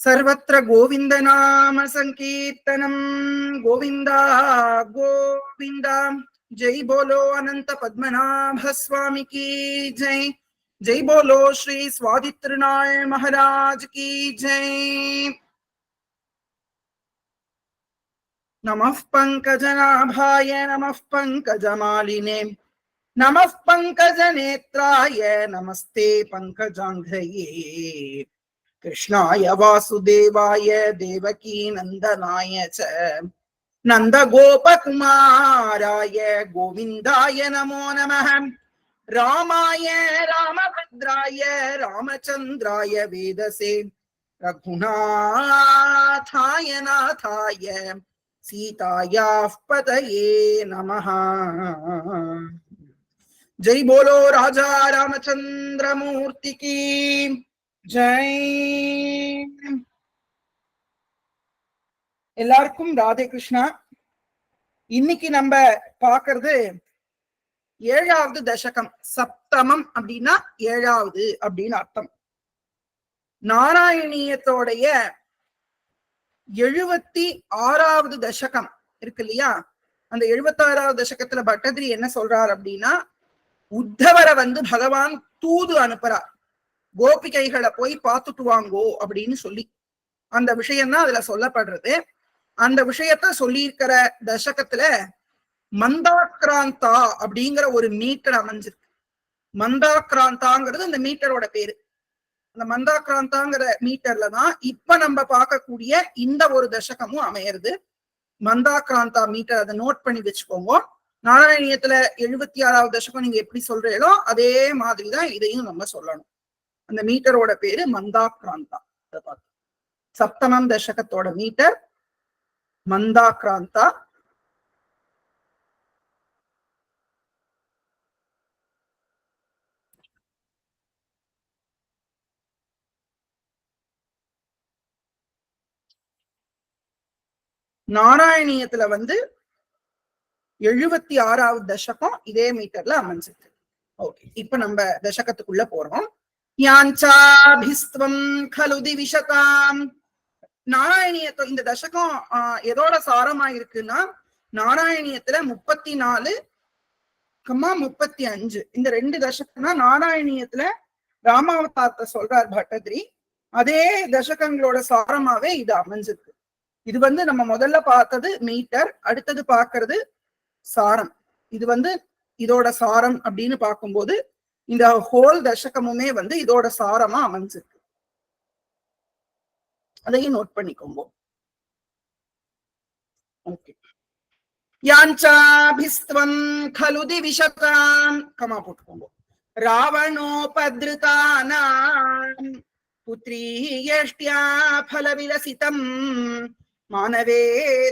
सर्वत्र गोविंद नाम संकीर्तनम गोविंदा गोविंदा। जय बोलो अनंत पद्मनाभ स्वामी की जय। जय बोलो श्री स्वादित्रनारायण महाराज की जय। नमः पंकजनाभाय नमः पंकजमालिने नमः पंकजनेत्राय नमस्ते पंकजांघ्रये। कृष्णाय वासुदेवाय देवकी नंदनाय च नंदगोपकुमाराय गोविंदाय नमो नमः। रामाय रामभद्राय रामचंद्राय वेदसे रघुनाथाय नाथाय सीतायाः पतये नमः। जय बोलो राजा रामचंद्र मूर्ति की जय। எல்லாருக்கும் ராதே கிருஷ்ணா. இன்னைக்கு நம்ம பாக்குறது ஏழாவது தசகம். சப்தமம் அப்படின்னா ஏழாவது அப்படின்னு அர்த்தம். நாராயணியத்தோடைய 76வது தசகம் இருக்கு இல்லையா? அந்த 76வது தசகத்துல பட்டதிரி என்ன சொல்றார் அப்படின்னா, உத்தவரை பகவான் தூது அனுப்புறார், கோபிகைகளை போய் பார்த்துட்டு வாங்கோ அப்படின்னு சொல்லி. அந்த விஷயம்தான் அதுல சொல்லப்படுறது. அந்த விஷயத்த சொல்லியிருக்கிற தசகத்துல மந்தாக்ராந்தா அப்படிங்கிற ஒரு மீட்டர் அமைஞ்சிருக்கு. மந்தாக்ராந்தாங்கிறது அந்த மீட்டரோட பேரு. அந்த மந்தாக்ராந்தாங்கிற மீட்டர்ல தான் இப்ப நம்ம பார்க்கக்கூடிய இந்த ஒரு தசகமும் அமையிறது. மந்தாக்ராந்தா மீட்டர், அதை நோட் பண்ணி வச்சுக்கோங்க. நாராயணியத்துல 76வது தசகம் நீங்க எப்படி சொல்றீங்களோ அதே மாதிரிதான் இதையும் நம்ம சொல்லணும். அந்த மீட்டரோட பேரு மந்தாக்ராந்தா. சப்தமம் தசகத்தோட மீட்டர் மந்தாக்ராந்தா. நாராயணியத்துல 76வது தசகம் இதே மீட்டர்ல அமைஞ்சிருக்கு. ஓகே, இப்ப நம்ம தசகத்துக்குள்ள போறோம். யாஞ்சாபிஸ்வம் கலு திவிஷதாம். நாராயணியத்தை இந்த தசகம் எதோட சாரமா இருக்குன்னா, நாராயணியத்துல 34, 35 இந்த 2 தசகம்னா நாராயணியத்துல ராமாவதாரத்தை சொல்றார் பட்டதிரி. அதே தசகங்களோட சாரமாவே இது அமைஞ்சிருக்கு. இது நம்ம முதல்ல பார்த்தது மீட்டர், அடுத்தது பார்க்கறது சாரம். இது இதோட சாரம் அப்படின்னு பார்க்கும்போது இந்த ஹோல் தசகமுமே இதோட சாரமா அமைஞ்சிருக்கு. அதையும் நோட் பண்ணிக்கோங்க. ஓகே. யாஞ்சாபிஸ்வம் கலு திவிஷதாம், கமா போட்டுக்கோங்க. ராவணோபத்ருதானாம் புத்ரீ யஷ்ட்யா ஃபல விலசிதம் மானவே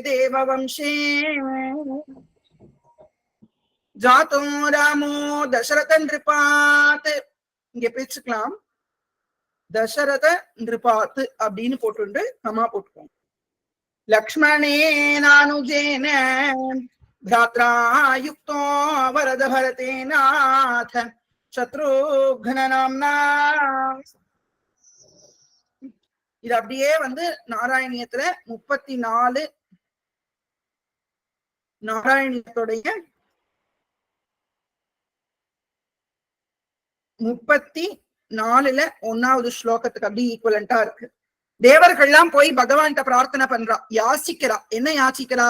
தேவவம்சே ஜாதோ ராமோ தசரத நிருபாத். இங்க பிரிச்சுக்கலாம். தசரத நிருபாத் அப்படின்னு போட்டு கமா போட்டுக்கோங்க. லக்ஷ்மணேனானுஜேன भ्रात्रा युक्तो वरद भरतेनाथ शत्रुघ्न नाम्ना. இது அப்படியே நாராயணியத்துல 34 நாராயணியத்துடைய 34ல 1வது ஸ்லோகத்துக்கு அப்படி ஈக்குவலண்டா இருக்கு. தேவர்கள்லாம் போய் பகவான்கிட்ட பிரார்த்தனை பண்றா, யாசிக்கிறா. என்ன யாசிக்கிறா?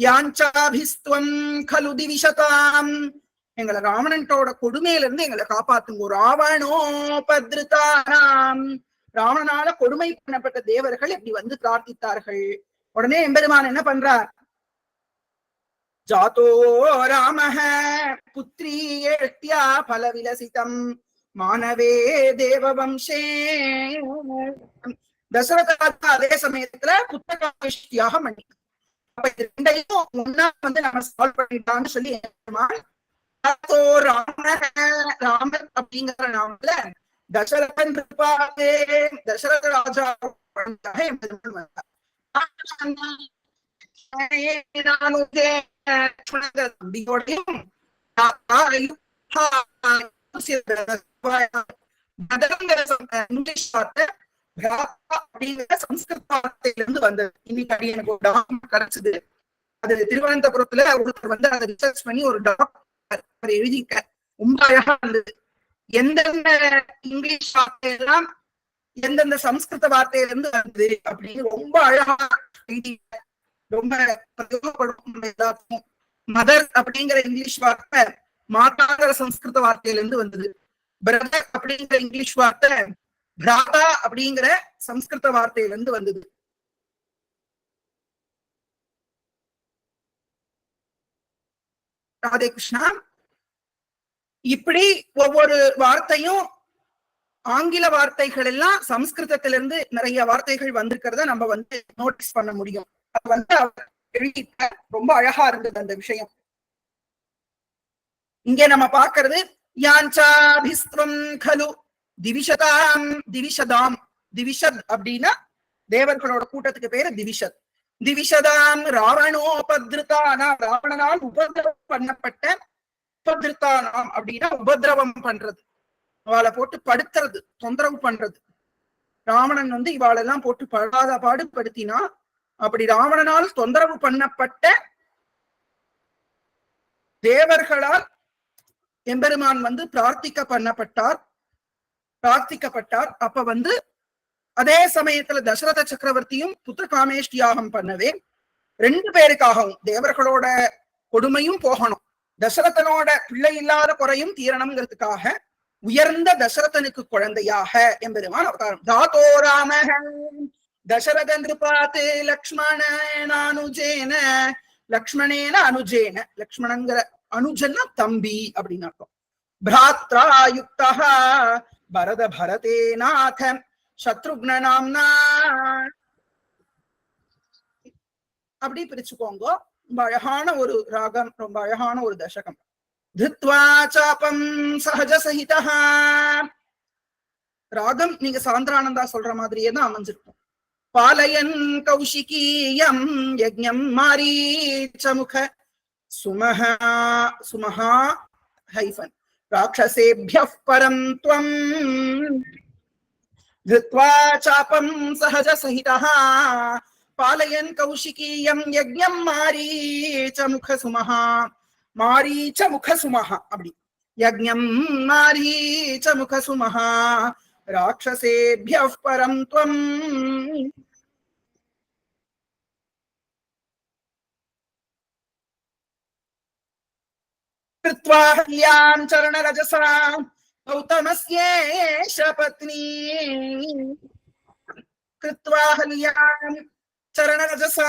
யாஞ்சாபிஸ்துவம் கலு திவிஷதாம், எங்களை ராவணனோட கொடுமையில இருந்து எங்களை காப்பாத்துங்க. ராவணோபத்ருதானாம், ராவணனால கொடுமை பண்ணப்பட்ட தேவர்கள் இப்படி பிரார்த்தித்தார்கள். உடனே எம்பெருமான் என்ன பண்றார்? ஜாதோ ராமஹ புத்ரீ ஏஷ்ட்யா பல விலசிதம் மானவே தேவவம்சே. தசரதா அதே சமயத்துல புத்தகாஷ்டியாக மன்னி. அப்ப இது ரெண்டையும் ஒன்னா நம்ம சால்வ் பண்ணிட்டான்னு சொல்லி ராமர் அப்படிங்கிற நாமத்துல தசரதன் இருப்பாரே, தசரத ராஜா தம்பியோடையும் அப்படிங்கிற சம்ஸ்கிருத வார்த்தையிலிருந்து வந்தது. இன்னைக்கு எனக்கு ஒரு டாக்குமெண்ட் கிடைச்சது. அது திருவனந்தபுரத்துல ஒருத்தர் வந்து அதை ரிசர்ச் பண்ணி ஒரு டாக்குமெண்ட் எழுதிக்க ரொம்ப அழகா இருந்தது. எந்தெந்த இங்கிலீஷ் வார்த்தையெல்லாம் எந்தெந்த சம்ஸ்கிருத வார்த்தையிலிருந்து வந்தது அப்படின்னு ரொம்ப அழகா எழுதிக்க. ரொம்ப பிரயோகப்படும் எல்லாத்துக்கும். மதர் அப்படிங்கிற இங்கிலீஷ் வார்த்தை மாதாங்கிற சம்ஸ்கிருத வார்த்தையிலிருந்து வந்தது. பிரதர் அப்படிங்கிற இங்கிலீஷ் வார்த்தை பிராதா அப்படிங்கிற சம்ஸ்கிருத வார்த்தையிலிருந்து வந்தது. ராதே கிருஷ்ணா. இப்படி ஒவ்வொரு வார்த்தையும் ஆங்கில வார்த்தைகள் எல்லாம் சம்ஸ்கிருதத்திலிருந்து நிறைய வார்த்தைகள் வந்திருக்கிறத நம்ம வந்து நோட்டீஸ் பண்ண முடியும். அது வந்து எழுதிட்ட ரொம்ப அழகா இருந்தது அந்த விஷயம். இங்கே நம்ம பாக்குறது யாஞ்சாபிஸ்வம் கலு திவிஷதாம் திவிஷதாம். திவிஷத் அப்படின்னா தேவர்களோட கூட்டத்துக்கு பேரு திவிஷத். திவிஷதாம் ராவணோபதிருத்தானா, ராவணனால் உபதிரவம் பண்ணப்பட்ட, உபதிருத்தானாம் அப்படின்னா உபதிரவம் பண்றது, அவளை போட்டு படுத்துறது, தொந்தரவு பண்றது. ராவணன் வந்து இவாளெல்லாம் போட்டு படாத பாடுபடுத்தினா, அப்படி ராவணனால் தொந்தரவு பண்ணப்பட்ட தேவர்களால் எம்பெருமான் வந்து பிரார்த்திக்கப்பட்டார். அப்ப வந்து அதே சமயத்துல தசரத சக்கரவர்த்தியும் புத்திர காமேஷ்டி யாகம் பண்ணவே 2 பேருக்காகவும் தேவர்களோட கொடுமையும் போகணும், தசரதனோட பிள்ளை இல்லாத குறையும் தீரணுங்கிறதுக்காக உயர்ந்த தசரதனுக்கு குழந்தையாக எம்பெருமான் அவதாரம். தாத்தோ ராமஹ தசரத நிருபாத்து லக்ஷ்மணேன அனுஜேன, லக்ஷ்மணேன அனுஜேன, லக்ஷ்மணங்கிற அனுஜன்னா தம்பி அப்படின்னு அர்த்தம். பிராத்ரா யுக்தா பரத பரதேநாத சத்ருக்ன நாம்னா, அப்படி பிரிச்சுக்கோங்க. ரொம்ப அழகான ஒரு ராகம், ரொம்ப அழகான ஒரு தசகம். திருத்வா சாபம் சஹஜ சஹிதா. ராகம் நீங்க சாந்திரானந்தா சொல்ற மாதிரியே தான் அமைஞ்சிருக்கும். பாலயன் கௌஷிகீயம் யஜ்ஞம் மாரீச்சமுக சுமஹா சுமஹா ஹைஃபன் ராட்சசேப்யஃ பரம் த்வம் திருத்வா சாபம் சஹஜ சஹிதஹ பாலயன் கௌஷிகீயம் யஜ்ஞம் மாரீச்சமுக சுமஹா. மாரீச்சமுக சுமஹா அப்படி யஜ்ஞம் மாரீச்சமுக சுமஹா ராட்சசேப்யஃ பரம் த்வம். कृत्वा हल्यां चरणरजसा गौतमस्येष पत्नी. कृत्वा हल्यां चरणरजसा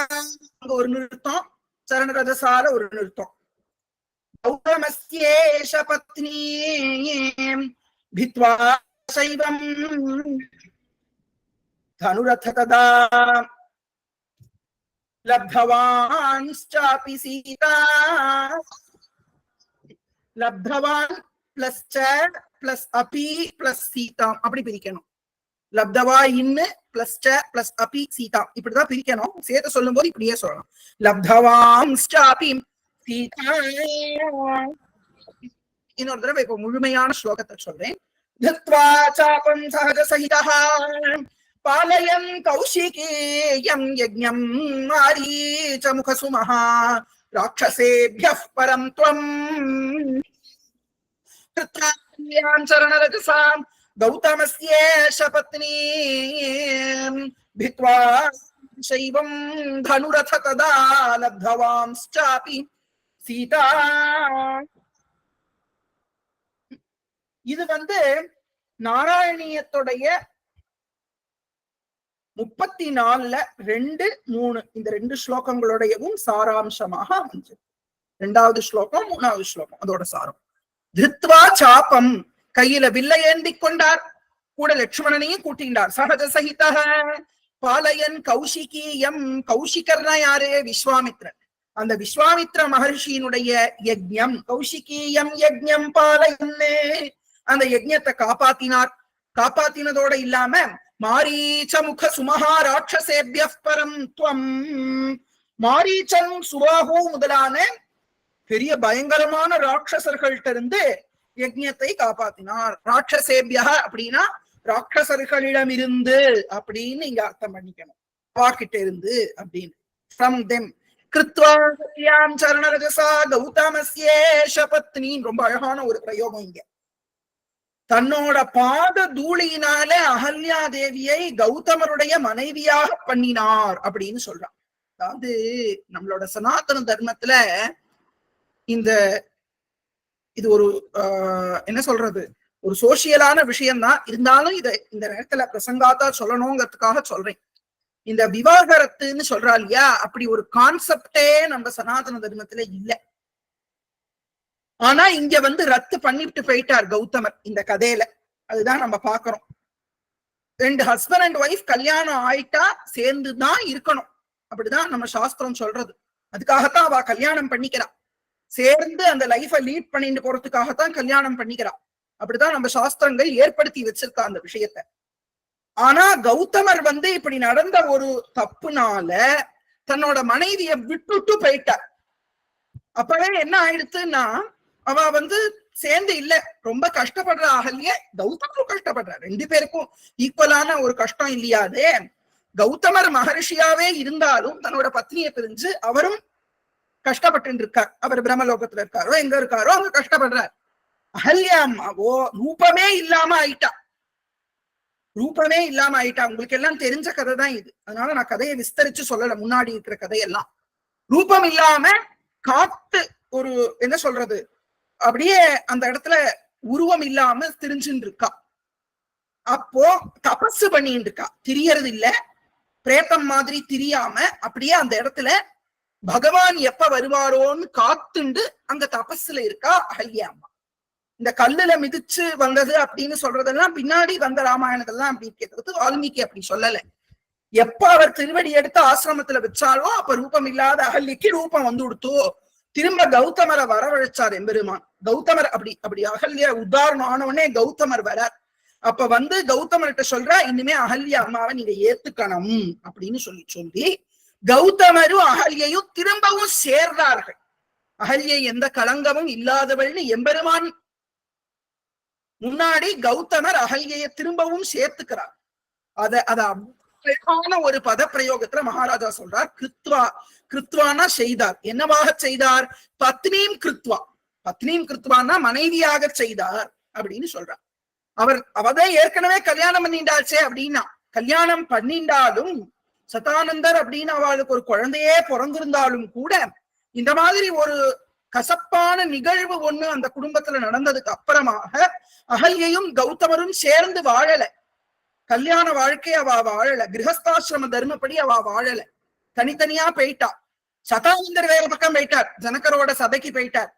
ஒரு நிறுத்தம், சரணரஜசால ஒரு நிறுத்தம். गौतमस्येष पत्नी भित्वा शैवं धनुरथ तदा लब्धवांश्चापि सीता. லப்தவான் பிளஸ் பிளஸ் அபி பிளஸ் சீதா அப்படி பிரிக்கணும். லப்தவா இன்னு பிளஸ் பிளஸ் அபி சீதா இப்படிதான் பிரிக்கணும். சேர்த்து சொல்லும் போது இப்படியே சொல்லணும். லப்தவாம்ஸ்சாபி சீதா. இன்னொரு தடவை இப்போ முழுமையான ஸ்லோகத்தை சொல்றேன். திருத்வா சாபம் சஹஜ சஹிதஹ பாலயன் கௌஷிகீயம் யஜ்ஞம் மாரீச்சமுக சுமஹா ராட்சசேப்யஃ பரம் த்வம். கிருத்வான் சரணரஜசாம் கௌதமஸ்யேஷ பத்னீ भित्वा शैवं धनुरथ तदा लब्धवांश्चापि सीता. இது வந்து நாராயணியத்துடைய 34ல 2, 3 இந்த 2 ஸ்லோகங்களுடையவும் சாராம்சமாக அமைஞ்சது. 2வது ஸ்லோகம் 3வது ஸ்லோகம் அதோட சாரம். திருத்வா சாப்பம் கையில வில்லை ஏந்தி கொண்டார், கூட லட்சுமணனையும் கூட்டினார். சகஜ சகிதஹ பாலயன் கௌஷிகீயம். கௌஷிகர்னா யாரு? விஸ்வாமித்ரன். அந்த விஸ்வாமித்ர மகர்ஷியினுடைய யஜ்ஞம், கௌஷிகீயம் யஜ்ஞம் பாலயன்னே, அந்த யஜ்ஞத்தை காப்பாத்தினார். காப்பாத்தினதோட இல்லாம மாரீச்சமுக சுமஹா ராட்சசேப்யஃ பரம் த்வம். மாரீச்சன் சுபாஹு முதலான பெரிய பயங்கரமான ராட்சசர்கள்ட்ட இருந்து யஜ்ஞத்தை காப்பாத்தினார். ராட்சசேபியா அப்படின்னா ராட்சசர்களிடம் இருந்து அப்படின்னு இங்க அர்த்தம் பண்ணிக்கணும். வாக்கிட்ட இருந்து அப்படின்னு. ஃப்ரம் தெம் கிருத்வாம் சரணரஜசா கௌதமஸ்யேஷ பத்னி. ரொம்ப அழகான ஒரு பிரயோகம் இங்க. தன்னோட பாத தூளியினால அகல்யா தேவியை கௌதமருடைய மனைவியாக பண்ணினார் அப்படின்னு சொல்றான். அதாவது நம்மளோட சனாதன தர்மத்துல இந்த இது ஒரு என்ன சொல்றது, ஒரு சோசியலான விஷயம்தான். இருந்தாலும் இதை இந்த நேரத்துல பிரசங்காத்தா சொல்லணுங்கிறதுக்காக சொல்றேன். இந்த விவாகரத்துன்னு சொல்றா இல்லையா, அப்படி ஒரு கான்செப்டே நம்ம சனாதன தர்மத்துல இல்ல. ஆனா இங்க ரத்து பண்ணிட்டு போயிட்டார் கௌதமர் இந்த கதையில. அதுதான் நம்ம பாக்குறோம். 2 ஹஸ்பண்ட் அண்ட் ஒய்ஃப் கல்யாணம் ஆயிட்டா சேர்ந்துதான் இருக்கணும், அப்படிதான் நம்ம சாஸ்திரம் சொல்றது. அதுக்காகத்தான் அவ கல்யாணம் பண்ணிக்கிறா. சேர்ந்து அந்த லைஃபை லீட் பண்ணிட்டு போறதுக்காகத்தான் கல்யாணம் பண்ணிக்கிறா. அப்படிதான் நம்ம சாஸ்திரங்கள் ஏற்படுத்தி வச்சிருக்கா அந்த விஷயத்த. ஆனா கௌதமர் இப்படி நடந்த ஒரு தப்புனால தன்னோட மனைவிய விட்டுட்டு போயிட்டார். அப்பவே என்ன ஆயிடுச்சுன்னா, அவ சேர்ந்து இல்ல, ரொம்ப கஷ்டப்படுற அகல்ய, கௌதமரும் கஷ்டப்படுற. 2 பேருக்கும் ஈக்குவலான ஒரு கஷ்டம் இல்லையாதே. கௌதமர் மகர்ஷியாவே இருந்தாலும் தன்னோட பத்னியை பிரிஞ்சு அவரும் கஷ்டப்பட்டு இருக்கார். அவர் பிரம்மலோகத்துல இருக்காரோ எங்க இருக்காரோ அங்க கஷ்டப்படுறார். அகல்யா அம்மாவோ ரூபமே இல்லாம ஆயிட்டா. ரூபமே இல்லாம ஆயிட்டா. உங்களுக்கு எல்லாம் தெரிஞ்ச கதை தான் இது. அதனால நான் கதையை விஸ்தரிச்சு சொல்லல, முன்னாடி இருக்கிற கதையெல்லாம். ரூபம் இல்லாம காத்து ஒரு என்ன சொல்றது, அப்படியே அந்த இடத்துல உருவம் இல்லாம திரிஞ்சுட்டு இருக்கா. அப்போ தபசு பண்ணிட்டு இருக்கா. திரியறது இல்ல, பிரேத்தம் மாதிரி திரியாம அப்படியே அந்த இடத்துல பகவான் எப்ப வருவாரோன்னு காத்துண்டு அங்க தபஸ்ல இருக்கா அகல்யா அம்மா. இந்த கல்லுல மிதிச்சு வந்தது அப்படின்னு சொல்றதெல்லாம் பின்னாடி வந்த ராமாயணத்தெல்லாம் அப்படி கேட்கறது. வால்மீகி அப்படி சொல்லல. எப்ப அவர் திருவடி எடுத்து ஆசிரமத்துல வச்சாலோ அப்ப ரூபம் இல்லாத அகல்யக்கு ரூபம் கொடுத்தோ. திரும்ப கௌதமரை வரவழைச்சார் எம்பெருமான். கௌதமர் அப்படி அகல்யா உதாரணம் ஆனவுடனே கௌதமர் வரார். அப்ப கௌதமர்கிட்ட சொல்றா, இனிமே அகல்யா அம்மாவை நீங்க ஏத்துக்கணும் அப்படின்னு சொல்லி கௌதமரும் அகல்யையும் திரும்பவும் சேர்ந்தார்கள். அகல்யை எந்த களங்கமும் இல்லாதவள்னு எம்பெருமான் முன்னாடி கௌதமர் அகல்யை திரும்பவும் சேர்த்துக்கிறார். அழகான ஒரு பத பிரயோகத்துல மகாராஜா சொல்றார். கிருத்வானா செய்தார். என்னவாக செய்தார்? பத்னியும் கிருத்வா. பத்னியும் கிருத்வானா மனைவியாக செய்தார் அப்படின்னு சொல்றார். அவதான் ஏற்கனவே கல்யாணம் பண்ணிண்டாச்சே அப்படின்னா. கல்யாணம் பண்ணிண்டாலும் சதானந்தர் அப்படின்னு அவளுக்கு ஒரு குழந்தையே பிறந்திருந்தாலும் கூட இந்த மாதிரி ஒரு கசப்பான நிகழ்வு ஒண்ணு அந்த குடும்பத்துல நடந்ததுக்கு அப்புறமாக அகல்யையும் கௌதமரும் சேர்ந்து வாழல. கல்யாண வாழ்க்கை அவ வாழல. கிரகஸ்தாசிரம தர்மப்படி அவ வாழல. தனித்தனியா போயிட்டா. சதானந்தர் வேற பக்கம் போயிட்டார், ஜனகரோட சபைக்கு போயிட்டார்.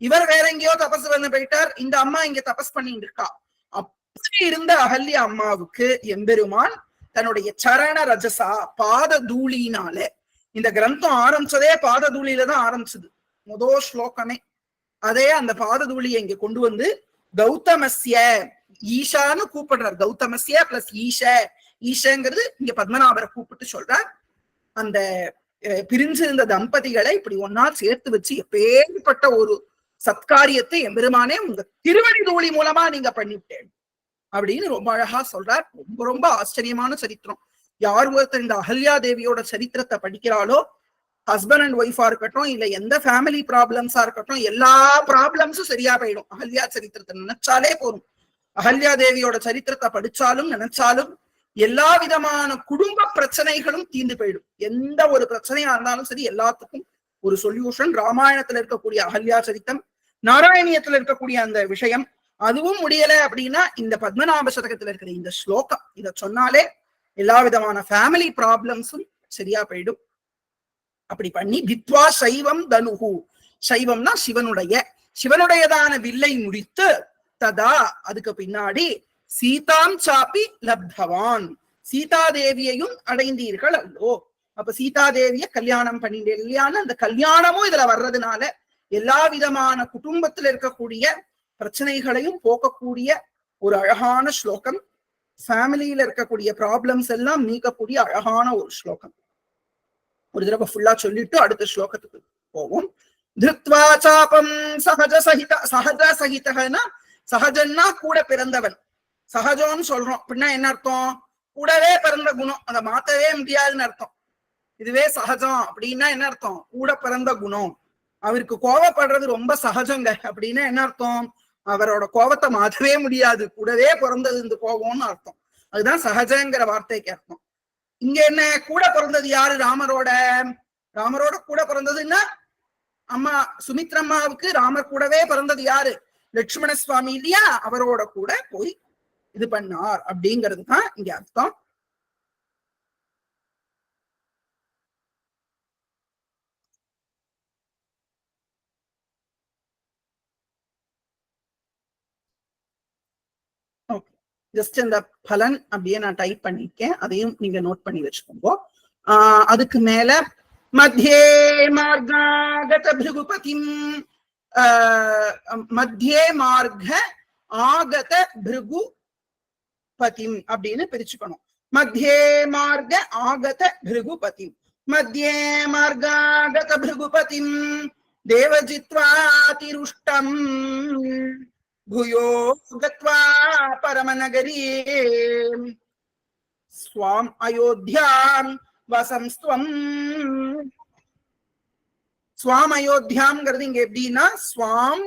இவர் வேற எங்கேயோ தபஸ் போயிட்டார். இந்த அம்மா இங்க தபஸ் பண்ணிட்டு இருக்கா. அப்படி இருந்த அகல்யா அம்மாவுக்கு எம்பெருமான் தன்னுடைய சரண ரஜசா பாத தூளினால, இந்த கிரந்தம் ஆரம்பிச்சதே பாத தூளியில தான் ஆரம்பிச்சது. முதல் ஸ்லோகமே அதே அந்த பாத தூளியை இங்க கொண்டு கௌதமஸ்ய ஈஷான்னு கூப்பிடுறார். கௌதமஸ்ய பிளஸ் ஈஷ. ஈஷங்கிறது இங்க பத்மநாபரை கூப்பிட்டு சொல்றார். அந்த பிரிஞ்சிருந்த தம்பதிகளை இப்படி ஒன்னா சேர்த்து வச்சு எப்பேற்பட்ட ஒரு சத்காரியத்தை எம்பெருமானே உங்க திருவடி தூளி மூலமா நீங்க பண்ணிவிட்டேன் அப்படின்னு ரொம்ப அழகா சொல்றார். ரொம்ப ரொம்ப ஆச்சரியமான சரித்திரம். யார் ஒருத்தர் இந்த அகல்யா தேவியோட சரித்திரத்தை படிக்கிறாளோ, ஹஸ்பண்ட் அண்ட் ஒய்ஃபா இருக்கட்டும், இல்ல எந்த ஃபேமிலி ப்ராப்ளம்ஸா இருக்கட்டும், எல்லா ப்ராப்ளம்ஸும் சரியா போயிடும். அகல்யா சரித்திரத்தை நினைச்சாலே போதும். அகல்யா தேவியோட சரித்திரத்தை படிச்சாலும் நினைச்சாலும் எல்லா விதமான குடும்ப பிரச்சனைகளும் தீர்ந்து போயிடும். எந்த ஒரு பிரச்சனையா இருந்தாலும் சரி, எல்லாத்துக்கும் ஒரு சொல்யூஷன். ராமாயணத்துல இருக்கக்கூடிய அகல்யா சரித்தம், நாராயணியத்துல இருக்கக்கூடிய அந்த விஷயம், அதுவும் முடியல அப்படின்னா இந்த பத்மநாப சதகத்துல இருக்கிற இந்த ஸ்லோகம், இத சொன்னாலே எல்லா விதமான ஃபேமிலி ப்ராப்ளம்ஸும் சரியா போயிடும். அப்படி பண்ணி வித்வா சைவம் தனுகு, சைவம்னா சிவனுடையதான வில்லை முடித்து ததா அதுக்கு பின்னாடி சீதாம் சாப்பி லப்தவான், சீதாதேவியையும் அடைந்தீர்கள் அல்லோ. அப்ப சீதாதேவிய கல்யாணம் பண்ணிட்டு இல்லையான்னு அந்த கல்யாணமும் இதுல வர்றதுனால எல்லா விதமான குடும்பத்துல இருக்கக்கூடிய பிரச்சனைகளையும் போக்கக்கூடிய ஒரு அழகான ஸ்லோகம். ஃபேமிலியில இருக்கக்கூடிய ப்ராப்ளம்ஸ் எல்லாம் நீக்கக்கூடிய அழகான ஒரு ஸ்லோகம். ஒரு தடவை ஃபுல்லா சொல்லிட்டு அடுத்த ஸ்லோகத்துக்கு போவோம். திருத்வா சாபம் சகஜ சகிதனா, சகஜன்னா கூட பிறந்தவன், சகஜம்னு சொல்றோம் அப்படின்னா என்ன அர்த்தம்? கூடவே பிறந்த குணம், அதை மாத்தவே முடியாதுன்னு அர்த்தம். இதுவே சகஜம் அப்படின்னா என்ன அர்த்தம்? கூட பிறந்த குணம். அவருக்கு கோவப்படுறது ரொம்ப சகஜங்க அப்படின்னா என்ன அர்த்தம்? அவரோட கோபத்தை மாற்றவே முடியாது, கூடவே பிறந்தது இந்த கோபம்னு அர்த்தம். அதுதான் சகஜங்கிற வார்த்தைக்கு அர்த்தம். இங்க என்ன கூட பிறந்தது யாரு? ராமரோட கூட பிறந்ததுன்னா அம்மா சுமித்ரம்மாவுக்கு ராமர் கூடவே பிறந்தது யாரு? லட்சுமண சுவாமி இல்லையா? அவரோட கூட போய் இது பண்ணார் அப்படிங்கிறது தான் இங்க அர்த்தம். ஜஸ்ட் இந்த பலன் அப்படியே நான் டைப் பண்ணிருக்கேன், அதையும் நீங்க நோட் பண்ணி வச்சுக்கோங்க. அதுக்கு மேல மத்தியே மார்காகத பிருகுபதிம் மத்தியே மார்க ஆகத பிருகுபதிம் அப்படின்னு பிரிச்சுக்கணும். மத்தியே மார்க ஆகத பிருகுபதிம், மத்தியே மார்காகத பிருகுபதிம் தேவஜித்வாதிருஷ்டம் भूयो गत्वा परमनगरी स्वाम अयोध्यां वसंस्त्वं. स्वाम अयोध्याம்ங்கிறது இங்க எப்படின்னா ஸ்வாம்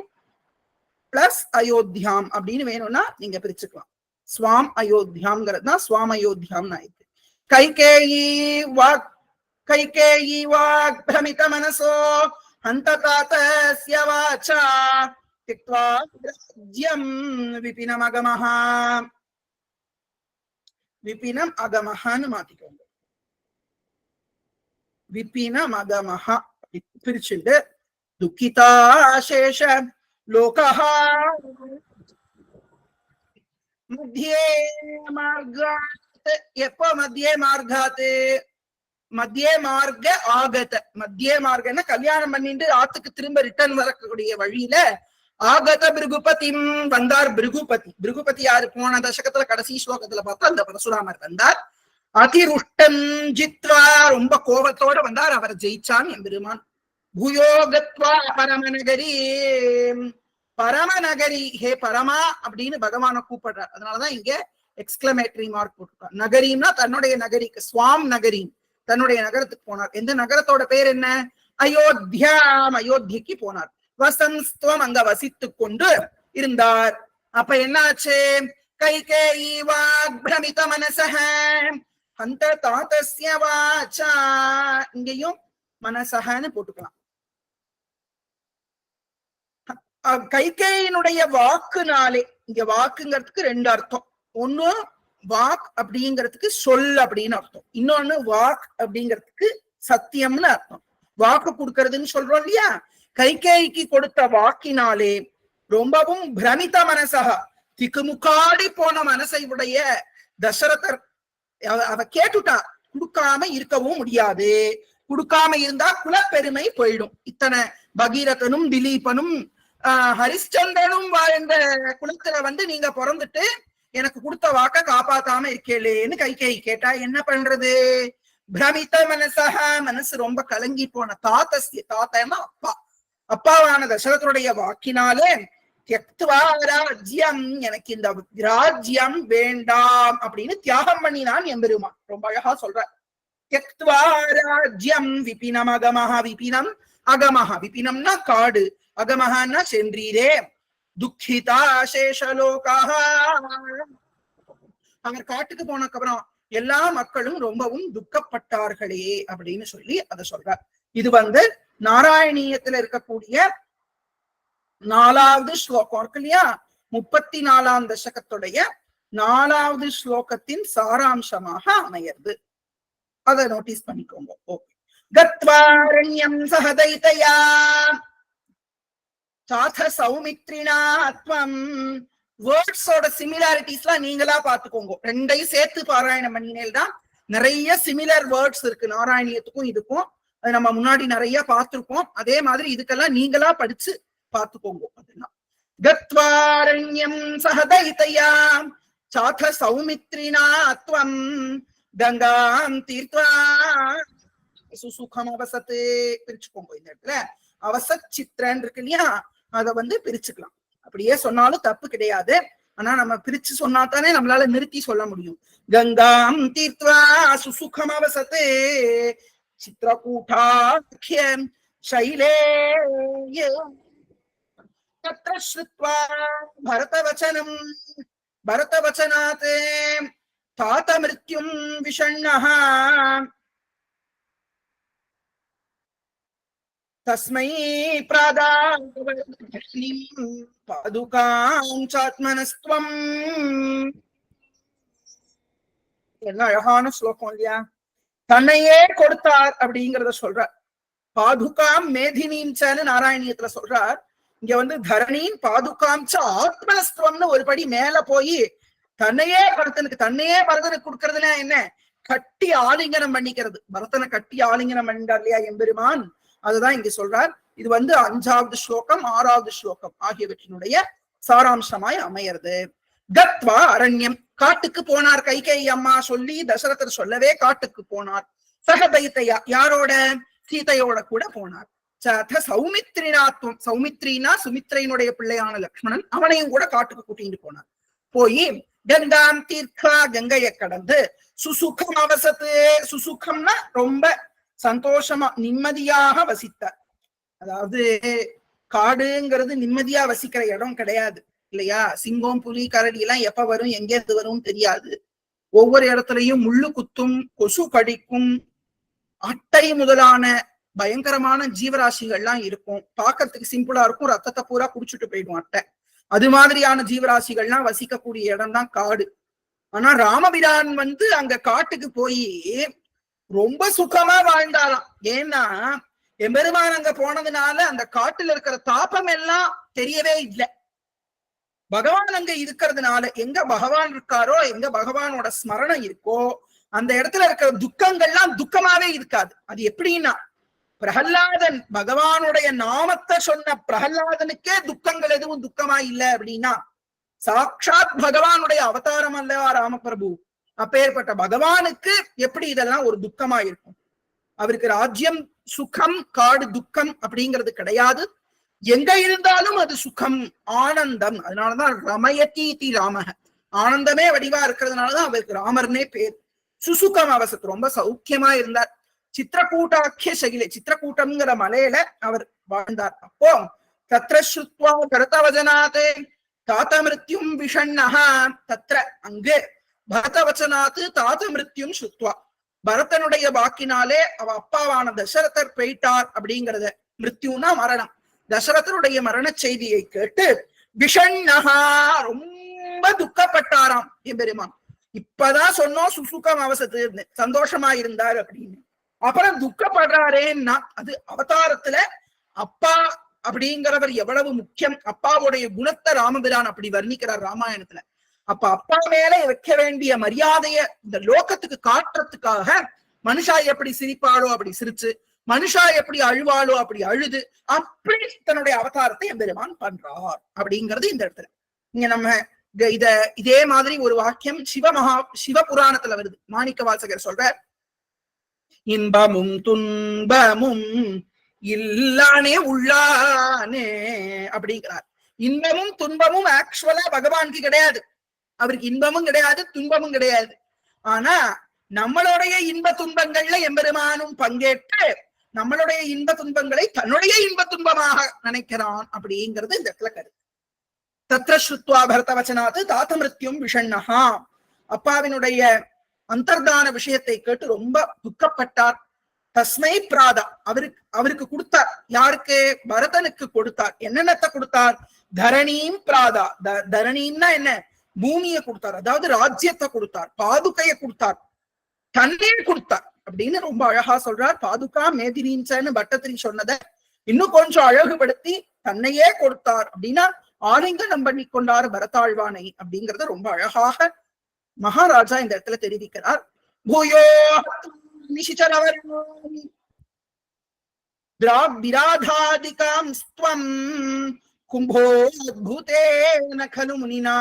பிளஸ் அயோத்தியாம் அப்படின்னு வேணும்னா நீங்க பிரிச்சுக்கலாம். ஸ்வாம் அயோத்தியாம்ங்கிறது தான் ஸ்வாம் அயோத்தியாம்னு ஆயிருக்கு. கைகேயி வாக் பிரமித மனசோ ஹந்ததாதஸ்ய வாச்சா விபினம் அகமஹான்னு மாத்திக்கோங்க. விபினம் அகமஹா பிரிச்சுட்டு துக்கிதாசேஷ லோகஹா மத்தியே மார்காத். எப்போ மத்தியே மார்காத்? மத்தியே மார்க ஆகத. மத்தியே மார்கன்னா கல்யாணம் பண்ணிட்டு ஆத்துக்கு திரும்ப ரிட்டர்ன் வரக்கூடிய வழியில ஆகத பிருகுபதி வந்தார். பிருகுபதி யாரு? போன தசகத்துல கடைசி ஸ்லோகத்துல பார்த்தா அந்த பரசுராமர் வந்தார். அதிருஷ்டம் ஜித்வா, ரொம்ப கோபத்தோட வந்தார், அவர் ஜெயிச்சான் எம்பெருமான். பூயோகத்வா பரமநகரி, பரமநகரி ஹே பரமா அப்படின்னு பகவான கூப்பிடுறார். அதனாலதான் இங்க எக்ஸ்கிளமேட்டரி மார்க் போட்டிருக்கார். நகரின்னா தன்னுடைய நகரிக்கு, ஸ்வாம் நகரி தன்னுடைய நகரத்துக்கு போனார். எந்த நகரத்தோட பேர் என்ன? அயோத்தியாம், அயோத்தியக்கு போனார். வசம்ஸ்துவம், அங்க வசித்துக் கொண்டு இருந்தார். அப்ப என்னாச்சு? கைகேயி வாக் பிரமித மனசஹ அந்த தாதஸ்ய வாச்சா, இங்கேயும் மனசஹன்னு போட்டுக்கலாம். கைகேயினுடைய வாக்குனாலே, இங்க வாக்குங்கிறதுக்கு ரெண்டு அர்த்தம். ஒண்ணு வாக் அப்படிங்கிறதுக்கு சொல் அப்படின்னு அர்த்தம், இன்னொன்னு வாக் அப்படிங்கிறதுக்கு சத்தியம்னு அர்த்தம். வாக்கு கொடுக்கறதுன்னு சொல்றோம் இல்லையா? கைகேயிக்கு கொடுத்த வாக்கினாலே ரொம்பவும் பிரமித மனசக, திக்குமுக்காடி போன மனசை உடைய தசரதர் அவ கேட்டுட்டா, கொடுக்காம இருக்கவும் முடியாது, கொடுக்காம இருந்தா குலப்பெருமை போயிடும். இத்தனை பகீரதனும் திலீபனும் ஹரிச்சந்திரனும் வாழ்ந்த குலத்துல நீங்க பிறந்துட்டு எனக்கு கொடுத்த வாக்க காப்பாத்தாம இருக்கேளேன்னு கைகேயி கேட்டா என்ன பண்றது? பிரமித மனசக, மனசு ரொம்ப கலங்கி போன. தாத்தன்னா அப்பா, அப்பாவான தசரதனுடைய வாக்கினாலே ராஜ்யம், எனக்கு இந்த ராஜ்யம் வேண்டாம் அப்படின்னு தியாகம் பண்ணினான் எம்பெருமான். ரொம்ப அழகா சொல்ற. ராஜ்யம் விபினம் அகமஹா, விபினம் அகமஹா, விபினம்னா காடு, அகமஹான்னா சென்றீரே. துக்கிதா சேஷலோகாக, அவர் காட்டுக்கு போனக்கு அப்புறம் எல்லா மக்களும் ரொம்பவும் துக்கப்பட்டார்களே அப்படின்னு சொல்லி அதை சொல்றார். இது நாராயணீயத்துல இருக்கக்கூடிய 4வது ஸ்லோகம் இருக்கு இல்லையா? 34ஆம் தசகத்துடைய 4வது ஸ்லோகத்தின் சாராம்சமாக அமையது. அதை நோட்டீஸ் பண்ணிக்கோங்க. ஓகே. கத்வாரண்யம் சஹதைதயா சாத சௌமித்ரினாத்வம். வேர்ட்ஸோட சிமிலாரிட்டிஸ்லாம் நீங்களா பாத்துக்கோங்க. ரெண்டையும் சேர்த்து பாராயணம் பண்ணினேல் தான் நிறைய சிமிலர் வேர்ட்ஸ் இருக்கு நாராயணியத்துக்கும் இதுக்கும். அது நம்ம முன்னாடி நிறைய பார்த்திருக்கோம். அதே மாதிரி இதுக்கெல்லாம் நீங்களா படிச்சு பார்த்துக்கோங்க. அதெல்லாம் கத்வாரண்யம் சஹதைதயா சாத சௌமித்ரினாத்வம் கங்காம் தீர்த்வா சுசுகம் அவசத்து. பிரிச்சுக்கோங்க. இந்த இடத்துல அவசத் சித்திரன் இருக்கு இல்லையா? அதை பிரிச்சுக்கலாம். அப்படியே சொன்னாலும் தப்பு கிடையாது. ஆனா நம்ம பிரிச்சு சொன்னாத்தானே நம்மளால நிறுத்தி சொல்ல முடியும். கங்காம் தீர்த்வா சுசுகம் அவசத்தே சித்ரகூட்டாख्यம் சைலே தத்ர ஸ்ருத்வா பரதவச்சனம் பரதவச்சனாத் தாத மிருத்யும் விஷண்ணஹ தஸ்மை பிராதாவலீம் பாதுகாம் சாத்மனஸ்துவம். என்ன அழகான ஸ்லோகம் இல்லையா? தன்னையே கொடுத்தார் அப்படிங்கிறத சொல்றார். பாதுகாம் மேதினீம் சான்னு நாராயணியத்துல சொல்றார். இங்க வந்து தரணின் பாதுகாம் ச ஆத்மனஸ்துவம்னு ஒரு படி மேல போய் தன்னையே பரதனுக்கு கொடுக்கறதுல என்ன கட்டி ஆலிங்கனம் பண்ணிக்கிறது. பரதனை கட்டி ஆலிங்கனம் பண்ணிட்டார் இல்லையா எம்பெருமான், அதுதான் இங்க சொல்றார். இது வந்து 5வது ஸ்லோகம் 6வது ஸ்லோகம் ஆகியவற்றினுடைய சாராம்சமாய் அமையிறது. கத்வா அரண்யம், காட்டுக்கு போனார். கைகேயி அம்மா சொல்லி தசரதர் சொல்லவே காட்டுக்கு போனார். சகதைத்தையா, யாரோட? சீதையோட கூட போனார். சௌமித்ரினாத்வம், சௌமித்ரினா சுமித்ரையினுடைய பிள்ளையான லக்ஷ்மணன், அவனையும் கூட காட்டுக்கு கூட்டிட்டு போனார். போய் கங்காம் தீர்க்கா, கங்கையை கடந்து சுசுகம் அவசத்து, சுசுகம்னா ரொம்ப சந்தோஷமா நிம்மதியாக வசித்தார். அதாவது காடுங்கிறது நிம்மதியா வசிக்கிற இடம் கிடையாது இல்லையா? சிங்கம் புலி கரடி எல்லாம் எப்ப வரும் எங்கேருந்து வரும் தெரியாது. ஒவ்வொரு இடத்துலயும் முள்ளு குத்தும், கொசு கடிக்கும், அட்டை முதலான பயங்கரமான ஜீவராசிகள்லாம் இருக்கும். பாக்கிறதுக்கு சிம்பிளா இருக்கும், ரத்தத்தை பூரா குடிச்சுட்டு போயிடும் அட்டை. அது மாதிரியான ஜீவராசிகள்லாம் வசிக்கக்கூடிய இடம் தான் காடு. ஆனா ராமபிரான் வந்து அங்க காட்டுக்கு போய் ரொம்ப சுகமா வாழ்ந்தாராம். ஏன்னா எம்பெருமான் அங்க போனதுனால அந்த காட்டுல இருக்கிற தாபம் எல்லாம் தெரியவே இல்லை. பகவான் அங்க இருக்கிறதுனால எங்க பகவான் இருக்காரோ, எங்க பகவானோட ஸ்மரணம் இருக்கோ, அந்த இடத்துல இருக்கிற துக்கங்கள்லாம் துக்கமாவே இருக்காது. அது எப்படின்னா, பிரகல்லாதன் பகவானுடைய நாமத்தை சொன்ன பிரகல்லாதனுக்கே துக்கங்கள் எதுவும் துக்கமா இல்லை அப்படின்னா, சாட்சாத் பகவானுடைய அவதாரம் அல்லவா ராமபிரபு. அப்பேற்பட்ட பகவானுக்கு எப்படி இதெல்லாம் ஒரு துக்கமா இருக்கும்? அவருக்கு ராஜ்யம் சுகம், காடு துக்கம் அப்படிங்கிறது கிடையாது. எங்க இருந்தாலும் அது சுகம், ஆனந்தம். அதனாலதான் ரமயதி ராமக, ஆனந்தமே வடிவா இருக்கிறதுனாலதான் அவருக்கு ராமர்னே பேர். சுசுகம் அவசத்து, ரொம்ப சௌக்கியமா இருந்தார். சித்திரக்கூட்டாக்கிய சகிலே, சித்திரக்கூட்டம்ங்கிற மலையில அவர் வாழ்ந்தார். அப்போ தத்ர ஸ்ருத்வா பரதவச்சனாத் தாத மிருத்யும் விஷண்ணஹா, தத்ர அங்கு பரதவச்சனாத் தாத மிருத்யும் ஸ்ருத்வா, பரதனுடைய வாக்கினாலே அவ அப்பாவான தசரதர் போயிட்டார் அப்படிங்கிறத, மிருத்யுனா மரணம், தசரதனுடைய மரண செய்தியை கேட்டு விஷண்ணஹா ரொம்ப துக்கப்பட்டாராம் எம்பெருமான். இப்பதான் சொன்னோம் சுசுகம் அவசத்து சந்தோஷமா இருந்தார் அப்படின்னு. அப்புறம் துக்கப்படுறாரேன்னா அது அவதாரத்துல அப்பா அப்படிங்கிறவர் எவ்வளவு முக்கியம், அப்பாவுடைய குணத்தை ராமபிரான் அப்படி வர்ணிக்கிறார் ராமாயணத்துல. அப்ப அப்பா மேல வைக்க வேண்டிய மரியாதைய இந்த லோகத்துக்கு காட்டுறதுக்காக மனுஷா எப்படி சிரிப்பாளோ அப்படி சிரிச்சு, மனுஷா எப்படி அழுவாளோ அப்படி அழுது, அப்படி தன்னுடைய அவதாரத்தை எம்பெருமான் பண்றார் அப்படிங்கிறது இந்த இடத்துல. இங்க நம்ம இதே மாதிரி ஒரு வாக்கியம் சிவபுராணத்துல வருது. மாணிக்க வாசகர் சொல்ற, இன்பமும் துன்பமும் இல்லானே உள்ளானே அப்படிங்கிறார். இன்பமும் துன்பமும் ஆக்சுவலா பகவானுக்கு கிடையாது. அவருக்கு இன்பமும் கிடையாது, துன்பமும் கிடையாது. ஆனா நம்மளுடைய இன்ப துன்பங்கள்ல எம்பெருமானும் பங்கேற்று நம்மளுடைய இன்ப துன்பங்களை தன்னுடைய இன்ப துன்பமாக நினைக்கிறான் அப்படிங்கிறது இந்த இடத்துல கருத்து. தத்ர ஸ்ருத்வா பரதவச்சனாத் தாத மிருத்யும் விஷண்ணஹா, அப்பாவினுடைய அந்தர்தான விஷயத்தை கேட்டு ரொம்ப துக்கப்பட்டார். தஸ்மை பிராதா, அவருக்கு கொடுத்தார். யாருக்கு? பரதனுக்கு கொடுத்தார். என்னென்னத்தை கொடுத்தார்? தரணீம் பிராதா, தரணின்னா என்ன? பூமியை கொடுத்தார், அதாவது ராஜ்யத்தை கொடுத்தார், பாதுகையை கொடுத்தார், தன்னையே கொடுத்தார் அப்படின்னு ரொம்ப அழகா சொல்றார். பாதுகா மேதினின்னு பட்டத்திரி சொன்னதை இன்னும் கொஞ்சம் அழகுபடுத்தி தன்னையே கொடுத்தார் அப்படின்னா ஆலிங்கனம் பண்ணி கொண்டார் பரதாழ்வானை அப்படிங்கறத ரொம்ப அழகாக மகாராஜா இந்த இடத்துல தெரிவிக்கிறார். பூயோ விராதாதிகாம் ஸ்வம் கும்போத்பூதேன கலு முனினா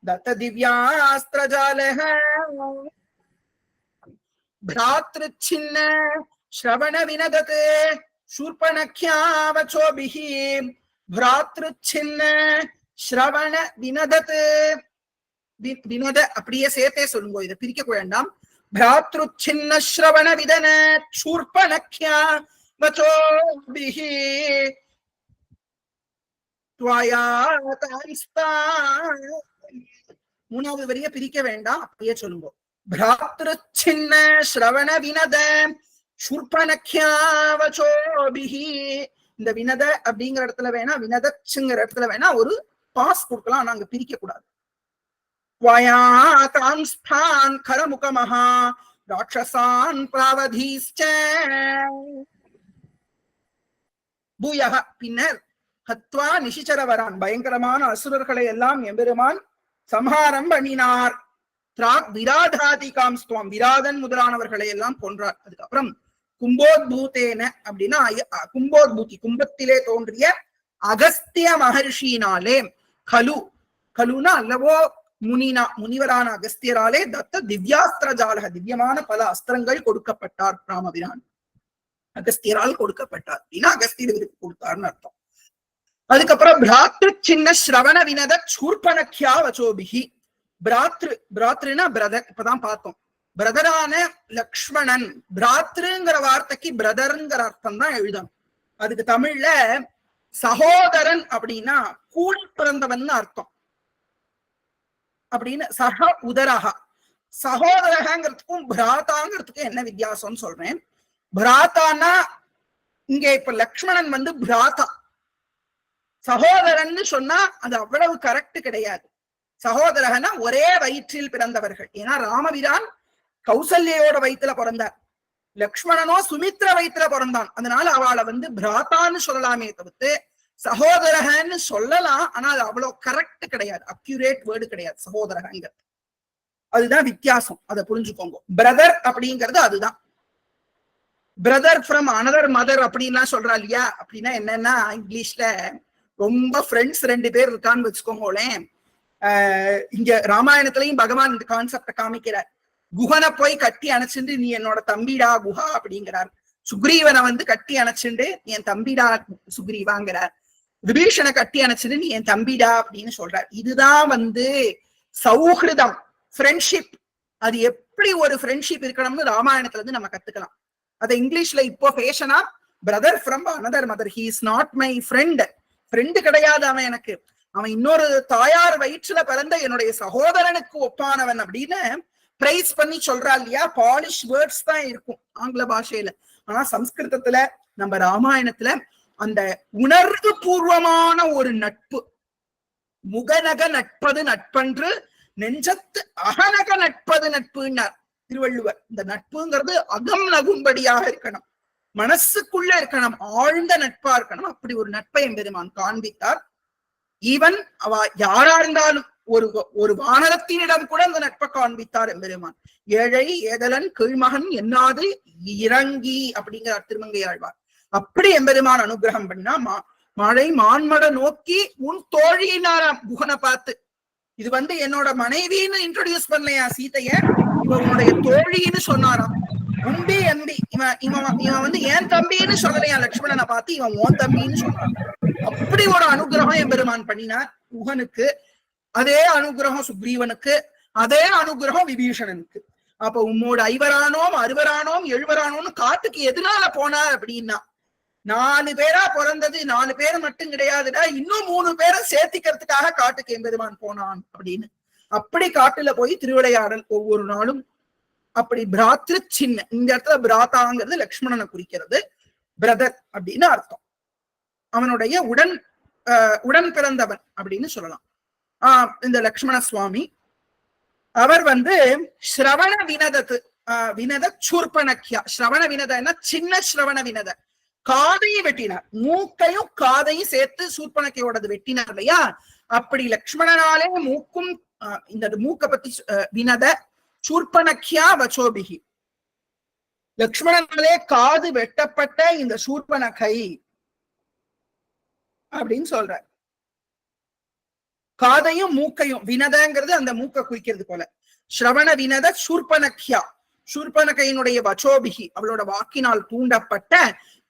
தத்த திவ்யாஸ்திரஜாலஹ भ्रातृच्छिन्न श्रवण विनदते शूर्पणख्यावचोभिः भ्रातृच्छिन्न ஸ்ரவண வினதத்து. வினத அப்படியே சேர்த்தே சொல்லுங்க, இதை பிரிக்க வேண்டாம். பிராத்ருச்சின்ன ஸ்ரவண விதன சூர்பனக்யா வசோபிஹி த்வயா தான்ஸ்தான். மூணாவது வரிய பிரிக்க வேண்டாம், அப்படியே சொல்லுங்க. பிராத்ருச்சின்ன ஸ்ரவண வினத சூர்பனக்யா வசோபிஹி. இந்த வினத அப்படிங்கிற இடத்துல வேணா, வினதச்சுங்கிற இடத்துல வேணா ஒரு பாஸ் கொடுக்கலாம், நாங்க பிரிக்க கூடாது. வயாதான்ஸ்தான் கரமுகமஹா ராட்சசான் பிராவதீஸ்ச பூயஹ. பின்னர் ஹத்வா நிஷிச்சரவரான், பயங்கரமான அசுரர்களை எல்லாம் எம்பெருமான் சம்ஹாரம் பண்ணினார். திராக் விராதாதிகாம் ஸ்துவம், விராதன் முதலானவர்களை எல்லாம் கொன்றார். அதுக்கப்புறம் கும்போத்பூதேன அப்படின்னா கும்போத்பூதி, கும்பத்திலே தோன்றிய அகஸ்திய மகர்ஷியினாலே, கலு கலுனா அல்லவோ முனினா, முனிவரான அகஸ்தியராலே தத்த திவ்யாஸ்திர ஜாலக, திவ்யமான பல அஸ்திரங்கள் கொடுக்கப்பட்டார். ராமபிரான் அகஸ்தியரால் கொடுக்கப்பட்டார் அப்படின்னா அகஸ்தியருக்கு கொடுத்தார்னு அர்த்தம். அதுக்கப்புறம் பிராத்ரு சின்ன ஸ்ரவண வினத சூர்பனக்யா வசோபிஹி. பிராத்ருனா பிரதர், இப்பதான் பார்த்தோம். பிரதரான லக்ஷ்மணன், பிராத்ருங்கிற வார்த்தைக்கு பிரதர்ங்கிற அர்த்தம் தான் எழுதணும். அதுக்கு தமிழ்ல சகோதரன் அப்படின்னா கூடி பிறந்தவன் அர்த்தம். அப்படின்னு சக உதரகா, சகோதரகங்கிறதுக்கும் பிராத்தாங்கிறதுக்கும் என்ன வித்தியாசம்னு சொல்றேன். பிராத்தானா இங்க இப்ப லக்ஷ்மணன் வந்து பிராத்தா, சகோதரன் சொன்னா அது அவ்வளவு கரெக்ட் கிடையாது. சகோதரகனா ஒரே வயிற்றில் பிறந்தவர்கள். ஏன்னா ராமபிரான் கௌசல்யோட வயிற்றுல பிறந்தார், லக்ஷ்மணனோ சுமித்ர வயிற்றுல பிறந்தான். அதனால அவளை வந்து பிராத்தான்னு சொல்லலாமே தவிர்த்து சகோதரகன்னு சொல்லலாம். ஆனா அது அவ்வளவு கரெக்ட் கிடையாது, அக்யூரேட் வேர்டு கிடையாது சகோதரகங்கிறது. அதுதான் வித்தியாசம், அதை புரிஞ்சுக்கோங்க. பிரதர் அப்படிங்கிறது அதுதான். பிரதர் ஃப்ரம் அனதர் மதர் அப்படின்லாம் சொல்றா இல்லையா, அப்படின்னா என்னன்னா இங்கிலீஷ்ல ரொம்ப ஃப்ரெண்ட்ஸ் 2 பேர் இருக்கான்னு வச்சுக்கோங்களேன். இங்க ராமாயணத்திலையும் பகவான் இந்த கான்செப்ட காமிக்கிறார். குஹனை போய் கட்டி அணைச்சுண்டு நீ என்னோட தம்பிடா குஹா அப்படிங்கிறார். சுக்ரீவனை வந்து கட்டி அணைச்சுண்டு நீ என் தம்பிடா சுக்ரீவாங்கிறார். விபீஷனை கட்டி அணைச்சுட்டு நீ என் தம்பிடா அப்படின்னு சொல்றார். இதுதான் வந்து சௌஹிருதம், ஃப்ரெண்ட்ஷிப். அது எப்படி ஒரு ஃப்ரெண்ட்ஷிப் இருக்கணும்னு ராமாயணத்துல இருந்து நம்ம கத்துக்கலாம். அதை இங்கிலீஷ்ல இப்போ ஃபேஷனா brother from another mother, he is not my friend. Friend கிடையாது அவன் எனக்கு, அவன் இன்னொரு தாயார் வயிற்றுல பிறந்த என்னுடைய சகோதரனுக்கு ஒப்பானவன் அப்படின்னு பிரைஸ் பண்ணி சொல்றா இல்லையா. பாலிஷ் வேர்ட்ஸ் தான் இருக்கும் ஆங்கில பாஷையில. ஆனா சம்ஸ்கிருதத்துல நம்ம ராமாயணத்துல அந்த உணர்வு பூர்வமான ஒரு நட்பு, முகநக நட்பது நட்பன்று நெஞ்சத்து அகநக நட்பது நட்புன்னார் திருவள்ளுவர். இந்த நட்புங்கிறது அகம் நகும்படியாக இருக்கணும், மனசுக்குள்ள இருக்கணும், ஆழ்ந்த நட்பா இருக்கணும். அப்படி ஒரு நட்பை எம்பெருமான் காண்பித்தார். ஈவன் அவ யாரா இருந்தாலும் ஒரு வானரத்தினிடம் கூட அந்த நட்பை காண்பித்தார் எம்பெருமான். ஏழை ஏதலன் கீழ்மகன் என்னாது இறங்கி அப்படிங்கிறார் திருமங்கை ஆழ்வார். அப்படி எம்பெருமான் அனுகிரகம் பண்ணா மழை மான்மட நோக்கி உன் தோழியினாராம் குஹனை பார்த்து. இது வந்து என்னோட மனைவின்னு இன்ட்ரோடியூஸ் பண்ணலையா சீதைய, இவன் உன்னுடைய தோழின்னு சொன்னாராம். அம்பி அம்பி, இவன் வந்து ஏன் தம்பின்னு சொல்லலையா லக்ஷ்மணனை பார்த்து, இவன் ஓன் தம்பின்னு சொன்னான். அப்படி ஒரு அனுகிரகம் எம்பெருமான் பண்ணினார் குஹனுக்கு. அதே அனுகிரகம் சுக்ரீவனுக்கு, அதே அனுகிரகம் விபீஷணனுக்கு. அப்ப உம்மோட 5வரானோம் 6வரானோம் 7வரானோம்னு காட்டுக்கு எதனால போனார் அப்படின்னா, 4 பேரா பிறந்தது 4 பேர் மட்டும் கிடையாதுடா, இன்னும் 3 பேரை சேர்த்திக்கிறதுக்காக காட்டுக்கு எம்பெருமான் போனான் அப்படின்னு. அப்படி காட்டுல போய் திருவிளையாடல் ஒவ்வொரு நாளும். அப்படி பிராத்ரு சின்ன, இந்த இடத்துல பிராத்தாங்கிறது லக்ஷ்மணனை குறிக்கிறது, பிரதர் அப்படின்னு அர்த்தம். அவனுடைய உடன் பிறந்தவன் அப்படின்னு சொல்லலாம். இந்த லக்ஷ்மண சுவாமி அவர் வந்து ஸ்ரவண வினதத்து வினத சூர்பனக்யா. ஸ்ரவண வினதன்னா சின்ன ஸ்ரவண வினத, காதையும் வெட்டினார், மூக்கையும் காதையும் சேர்த்து சூர்பனக்கையோடது வெட்டினார் இல்லையா. அப்படி லக்ஷ்மணனாலே மூக்கும் இந்த மூக்க பத்தி வினத சூர்பனக்யா வச்சோபிகி, லக்ஷ்மணனாலே காது வெட்டப்பட்ட இந்த சூர்பனகை அப்படின்னு சொல்ற. காதையும் மூக்கையும், வினதங்கிறது அந்த மூக்க குறிக்கிறது போல. ஸ்ரவண வினத சூர்பனக்யா, சூர்பனகையினுடைய வச்சோபிகி அவளோட வாக்கினால் தூண்டப்பட்ட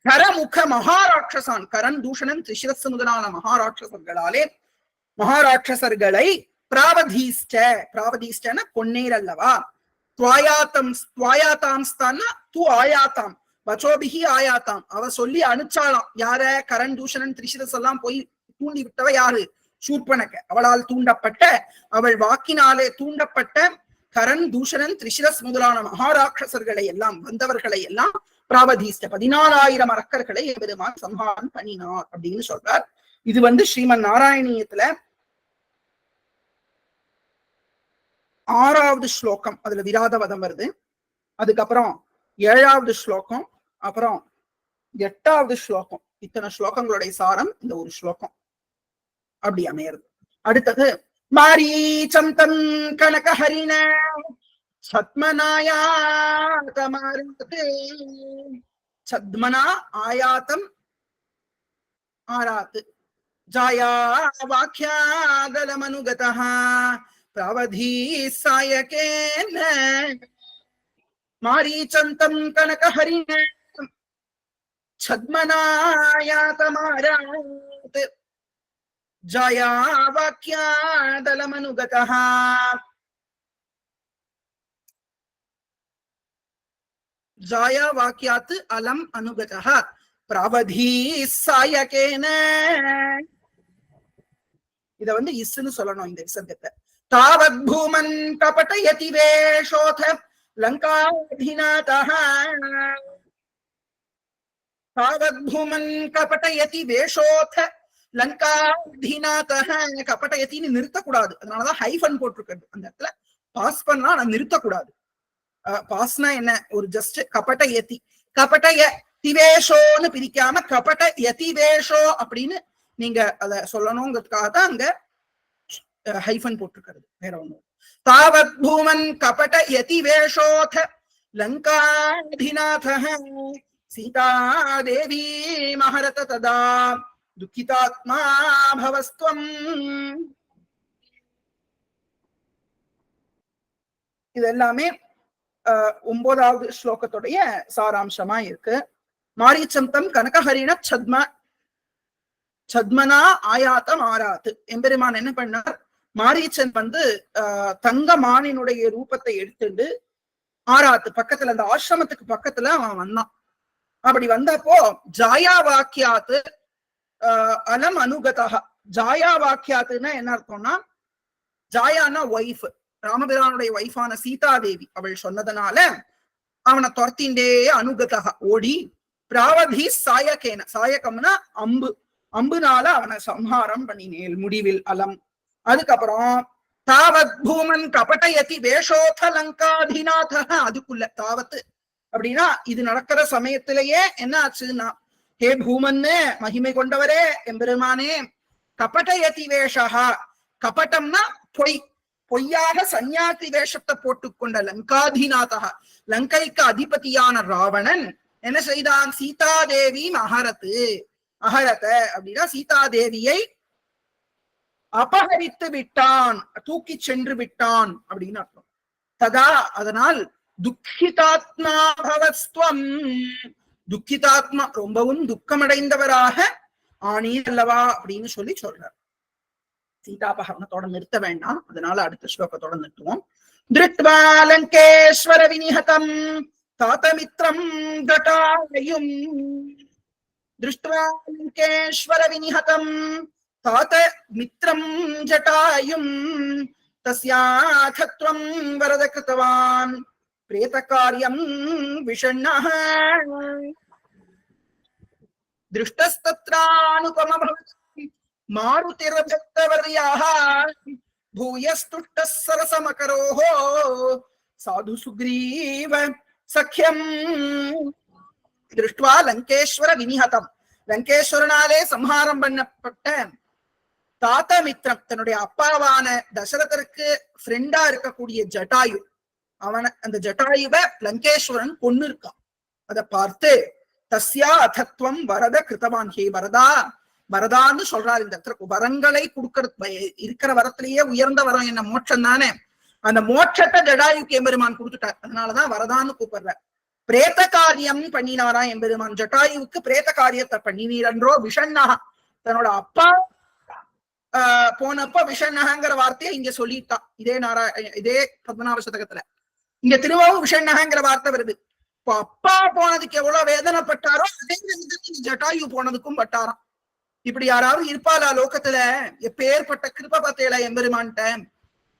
கரமுக மகாராட்சசான், கரன் தூஷணன் திரிசிரஸ் முதலான மகாராட்சசர்களாலே மகாராட்சசர்களை பிராவதீஷ்ட, பிராவதீஷ்டன கொன்னேர் அல்லவா, துவாயாத்தாம் து ஆயாத்தாம் வச்சோபிகி ஆயாத்தாம், அவ சொல்லி அனுச்சாலாம். யார? கரண் தூஷணன் திரிசிரஸ் எல்லாம் போய் தூண்டி விட்டவ யாரு? சூர்பனக. அவளால் தூண்டப்பட்ட, அவள் வாக்கினாலே தூண்டப்பட்ட கரண் தூஷணன் திரிசிரஸ் முதலான மகாராட்சசர்களை எல்லாம், வந்தவர்களை எல்லாம் பிராவதீஷ்ட 14,000 அரக்கர்களை பெருமான் சம்ஹாரம் பண்ணினார் அப்படின்னு சொல்றார். இது ஸ்ரீமன் நாராயணியத்துல 6வது ஸ்லோகம். அதுல விராதவதம் வருது. அதுக்கப்புறம் 7வது ஸ்லோகம், அப்புறம் 8வது ஸ்லோகம். இத்தனை ஸ்லோகங்களுடைய சாரம் இந்த ஒரு ஸ்லோகம் அப்படி அமையிறது. அடுத்தது மாரீச்சம் தம் கனகஹரிண சத்மனாயாதமாரதே, சத்மனா ஆயாத்தம் ஆராத், ஜாயா வாக்யாதலமனுகதஹ பிரவதி சாயகேன. மாரீச்சந்தம் கனகஹரிண சத்மனாயாதமாராத், ஜாயா வாக்யாதலமனுகதஹ. ஜாயா வாக்கியாத் அலம் அனுகதஹ பிரவதி சாயகேன. இத இஸ்ன்னு சொல்லணும் இந்த விசர்க்கத்தை. தாவத் பூமன் கபடயதி வேஷோத லங்காதிநாதஹ, தாவத் பூமன் கபடயதி வேஷோத லங்காதிநாதஹ. கபடயத்தின்னு நிறுத்தக்கூடாது, அதனாலதான் ஹைஃபன் போட்டிருக்கிறது. அந்த இடத்துல பாஸ் பண்ணா நான் நிறுத்தக்கூடாது. பாஸ்னா என்ன? ஒரு ஜஸ்ட் கபட யதி, கபட திவேஷோன்னு பிரிக்காம கபட யதிவேஷோ அப்படின்னு நீங்க அத சொல்லணுங்கிறதுக்காக தான் அங்க ஹைஃபன் போட்டிருக்கிறது, வேற ஒண்ணும். தாவத் பூமன் கபட யதிவேஷோத லங்காதிநாதஹ சீதா தேவி மஹரத ததா துக்கிதாத்மா பவஸ்துவம். இது எல்லாமே 9வது ஸ்லோகத்துடைய சாராம்சமா இருக்கு. மாரீச்சம் தம் கனகஹரிண சத்மனா ஆயாத்தம் ஆராத்து. எம்பெருமான் என்ன பண்ணார்? மாரீச்சன் தங்க மானினுடைய ரூபத்தை எடுத்துட்டு ஆராத்து பக்கத்துல, அந்த ஆசிரமத்துக்கு பக்கத்துல அவன் வந்தான். அப்படி வந்தப்போ ஜாயா வாக்கியாத்து அலம் அனுகதஹ. ஜாயா வாக்கியாத்துன்னா என்ன அர்த்தம்னா, ஜாயானா ஒய்ஃப், ராமபிரானுடைய ஒய்ஃபான சீதாதேவி அவள் சொன்னதுனால அவனை துரத்திண்டே அனுகதஹ ஓடி பிராவதி சாயகேன, சாயகம்னா அம்பு, அம்புனால அவனை சம்ஹாரம் பண்ணினேல் முடிவில் அலம். அதுக்கப்புறம் தாவத் பூமன் கபடயதி வேஷோத லங்காதிநாதஹ. அதுக்குள்ள தாவத்து அப்படின்னா இது நடக்கிற சமயத்திலேயே என்ன ஆச்சுன்னா, ஹே பூமன்னு மகிமை கொண்டவரே எம்பெருமானே, கபடயதி வேஷஹா, கபட்டம்னா பொய், பொய்யாக சன்னியாசி வேஷத்தை போட்டுக்கொண்ட லங்காதிநாதஹ, லங்கைக்கு அதிபதியான ராவணன் என்ன செய்தான்? சீதாதேவி அஹரத்து, அஹரத அப்படின்னா சீதாதேவியை அபகரித்து விட்டான், தூக்கி சென்று விட்டான் அப்படின்னு அர்த்தம். ததா அதனால் துக்கிதாத்மா பவஸ்துவம், துக்கிதாத்மா ரொம்பவும் துக்கமடைந்தவராக ஆனீர் அல்லவா அப்படின்னு சொல்றார். சீதாபகரணத்தோட நிறுத்த வேண்டாம், அதனால அடுத்த ஸ்லோகத்தோட நிறுத்துவோம். திருட்வா லங்கேஸ்வர விநிஹதம் தாத்தமித்ரம் ஜட்டாயும், திருஷ்ட்வா லங்கேஸ்வர விநிஹதம் தாத்த மித்ரம் ஜட்டாயும் தஸ்யாத்வம் வரத கிருதவான் பிரேத காரியம் விஷண்ணஹ. திருஷ்டஸ்தத்ரானுபம பவதி மாருதிர்பக்தவர்யாஹ பூயஸ்துஷ்டः சரசமகரோஹ சாது சுக்ரீவ சఖ్யம். திருஷ்ட்வா லங்கேஸ்வர விநிஹதம், லங்கேஸ்வரனாலே சம்ஹாரம் பண்ணப்பட்ட தாத்தா மித்ரம், தன்னுடைய அப்பாவான தசரதருக்கு ஃப்ரெண்டா இருக்கக்கூடிய ஜட்டாயு, அவன அந்த ஜட்டாயுவ லங்கேஸ்வரன் கொன்னு இருக்கான். அதை பார்த்து தஸ்யா அதத்வம் வரத கிருத்தவான், ஹே வரதா, வரதான்னு சொல்றாரு. இந்த வரங்களை கொடுக்கறது, இருக்கிற வரத்திலேயே உயர்ந்த வரம் என்ன மோட்சம் தானே, அந்த மோட்சத்தை ஜடாயுக்கு எம்பெருமான் கொடுத்துட்டார், அதனாலதான் வரதான்னு கூப்பிடுறார். பிரேத காரியம் பண்ணினாரா எம்பெருமான், ஜட்டாயுவுக்கு பிரேத காரியத்தை பண்ணினீரன்றோ விஷண்ணா, தன்னோட அப்பா போனப்ப விஷண்ணகங்கிற வார்த்தையை இங்க சொல்லிட்டான். இதே பத்மநாப சதகத்துல இங்க திருவாவும் விஷண்ணகங்கிற வார்த்தை வருது. இப்போ அப்பா போனதுக்கு எவ்வளவு வேதனைப்பட்டாரோ அதே விதத்துக்கு ஜட்டாயு போனதுக்கும் பட்டாராம். இப்படி யாராவது இருப்பாளா லோகத்துல? எப்பேற்பட்ட கிருப பத்தையில எம்பெருமான்ட்ட.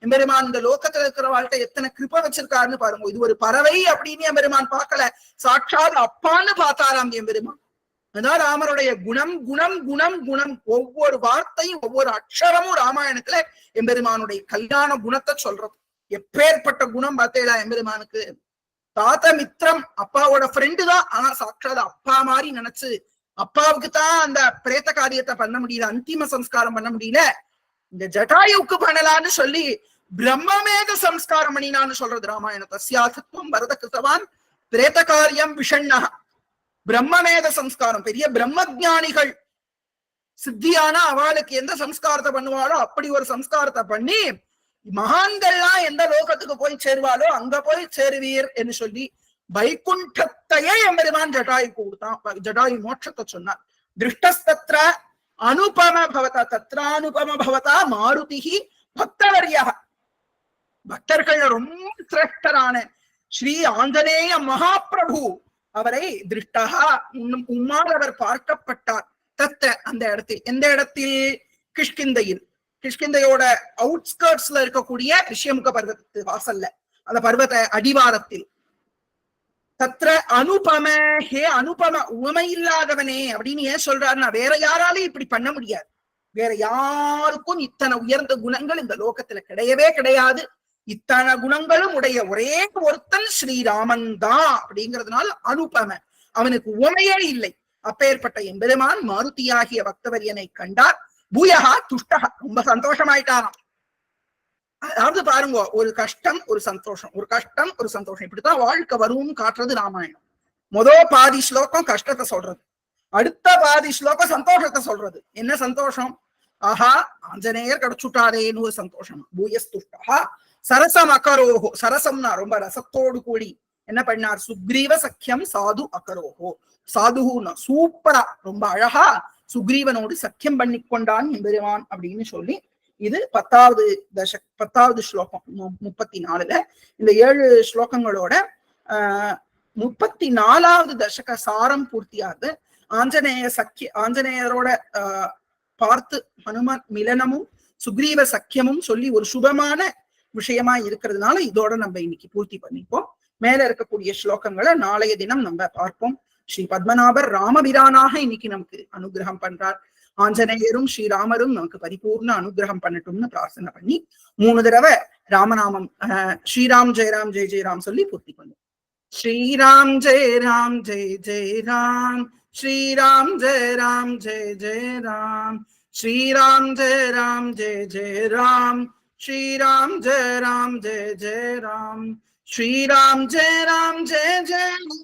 எம்பெருமான் இந்த லோகத்துல இருக்கிற வாழ்க்கை எத்தனை கிருப வச்சிருக்காருன்னு பாருங்க. இது ஒரு பறவை அப்படின்னு எம்பெருமான் பார்க்கல, சாட்சாத் அப்பான்னு பார்த்தாராம் எம்பெருமான். அதான் ராமருடைய குணம் குணம் குணம் குணம். ஒவ்வொரு வார்த்தையும் ஒவ்வொரு அக்ஷரமும் ராமாயணத்துல எம்பெருமானுடைய கல்யாண குணத்தை சொல்றது. எப்பேற்பட்ட குணம் பார்த்தேடா எம்பெருமானுக்கு. தாத்த மித்திரம், அப்பாவோட ஃப்ரெண்டு தான், ஆனா சாட்சாத் அப்பா மாதிரி நினைச்சு அப்பாவுக்கு தான் அந்த பிரேத்த காரியத்தை பண்ண முடியல, அந்திம சம்ஸ்காரம் பண்ண முடியல, இந்த ஜட்டாயுக்கு பண்ணலான்னு சொல்லி பிரம்மமேத சம்ஸ்காரம் பண்ணினான்னு சொல்றது ராமாயணம். தஸ்யாசத்துவம் பரத கிருத்தவான் பிரேத்த காரியம் விஷண்ணா. பிரம்மமேத சம்ஸ்காரம், பெரிய பிரம்மஜானிகள் சித்தியான அவளுக்கு எந்த சம்ஸ்காரத்தை பண்ணுவாளோ அப்படி ஒரு சம்ஸ்காரத்தை பண்ணி மகான்கள்லாம் எந்த லோகத்துக்கு போய் சேருவாளோ அங்க போய் சேருவீர் என்று சொல்லி வைகுண்டத்தையே எம்பெருமான் ஜட்டாயுக்கு கொடுத்தான். ஜட்டாயு மோட்சத்தை சொன்னார். திருஷ்டஸ்தத்ர அனுபம பவதா, தத்ரானுபம பவதா மாருதிஹி பக்தவரியா. பக்தர்கள் ரொம்ப சிரேஷ்டரான ஸ்ரீ ஆஞ்சநேய மகாபிரபு அவரை திருஷ்டகா உம்மால் அவர் பார்க்கப்பட்டார். தத்த அந்த இடத்தில், எந்த இடத்தில்? கிஷ்கிந்தையில். கிஷ்கிந்தையோட அவுட்ஸ்கர்ட்ஸ்ல இருக்கக்கூடிய ரிஷியமுக பர்வத்து வாசல்ல, அந்த பர்வத அடிவாரத்தில். தத்ர அனுபம, ஹே அனுபம, உவமை இல்லாதவனே அப்படின்னு ஏன் சொல்றாருன்னா, வேற யாராலையும் இப்படி பண்ண முடியாது. வேற யாருக்கும் இத்தனை உயர்ந்த குணங்கள் இந்த லோகத்துல கிடையவே கிடையாது. இத்தனை குணங்களும் உடைய ஒரே ஒருத்தன் ஸ்ரீராமன் தான் அப்படிங்கிறதுனால அனுபம, அவனுக்கு உவமையே இல்லை. அப்பேற்பட்ட எம்பெருமான் மாருதியாகிய பக்தவரியனை கண்டார். பூயகா துஷ்டகா, ரொம்ப சந்தோஷமாயிட்டாராம். அதாவது பாருங்க, ஒரு கஷ்டம் ஒரு சந்தோஷம், ஒரு கஷ்டம் ஒரு சந்தோஷம், இப்படித்தான் வாழ்க்கை வரும்னு காட்டுறது ராமாயணம். பாதி ஸ்லோகம் கஷ்டத்தை சொல்றது, அடுத்த பாதி ஸ்லோகம் சந்தோஷத்தை சொல்றது. என்ன சந்தோஷம்? ஆஹா, ஆஞ்சநேயர் கிடைச்சுட்டாரேன்னு ஒரு சந்தோஷம். பூயஸ்துஷ்டா சரசம் அகரோஹோ. சரசம்னா ரொம்ப ரசத்தோடு கூடி என்ன பண்ணார்? சுக்ரீவ சக்கியம் சாது அகரோஹோ. சாதுன்னா சூப்பரா ரொம்ப அழகா சுக்ரீவனோடு சக்கியம் பண்ணி கொண்டான் எம்பெருமான் அப்படின்னு சொல்லி, இது 10வது ஸ்லோகம் 34ல. இந்த 7 ஸ்லோகங்களோட 34வது தசக சாரம் பூர்த்தியாது. ஆஞ்சநேயரோட பார்த்து ஹனுமான் மிலனமும் சுக்ரீவ சக்கியமும் சொல்லி ஒரு சுபமான விஷயமா இருக்கிறதுனால இதோட நம்ம இன்னைக்கு பூர்த்தி பண்ணிப்போம். மேல இருக்கக்கூடிய ஸ்லோகங்களை நாளைய தினம் நம்ம பார்ப்போம். ஸ்ரீ பத்மநாபர் ராமபிரானாக இன்னைக்கு நமக்கு அனுகிரகம் பண்றார். ஆஞ்சநேயரும் ஸ்ரீராமரும் நமக்கு பரிபூர்ண அனுகிரகம் பண்ணட்டும்னு பிரார்த்தனை பண்ணி 3 தடவை ராமநாமம் ஸ்ரீராம் ஜெயராம் ஜெய ஜெயராம் சொல்லி பூர்த்தி பண்ணும். ஸ்ரீராம் ஜெயராம் ஜெய ஜெயராம், ஸ்ரீராம் ஜெயராம் ஜெய ஜெயராம், ஸ்ரீராம் ஜெயராம் ஜெய ஜெயராம், ஸ்ரீராம் ஜெயராம் ஜெய ஜெயராம், ஸ்ரீராம் ஜெயராம் ஜெய ஜெயராம்,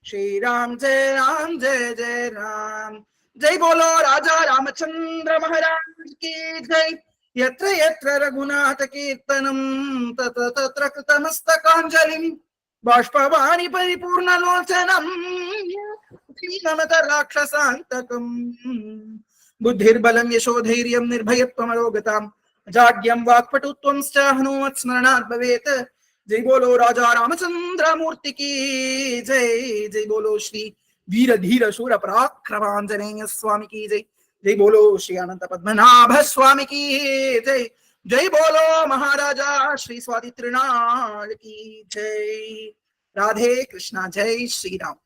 ஸ்ரீராம் ஜெயராம் ஜெய ஜெயராம். जय बोलो राजा रामचंद्र महाराज की जय. यत्र यत्र रघुनाथ कीर्तनम तत्र तत्र कृतमस्तकांजलिं बाष्पवाणी परिपूर्ण लोचनम नमत राक्षसांतकम्. बुद्धिर्बलं यशोधैर्यं निर्भयत्वम् अरोगताम् जाड्यं वाक्पटुत्वं च हनुमत् स्मरणात् भवेत्. जय बोलो राजा रामचंद्र मूर्ति की जय. जय बोलो श्री वीर धीर शूर पराक्रम आंजनेय स्वामी की जय. जय बोलो श्री अनंत पद्मनाभ स्वामी की जय. जय बोलो महाराजा श्री स्वाति त्रिनाल की जय. राधे कृष्णा. जय श्री राम.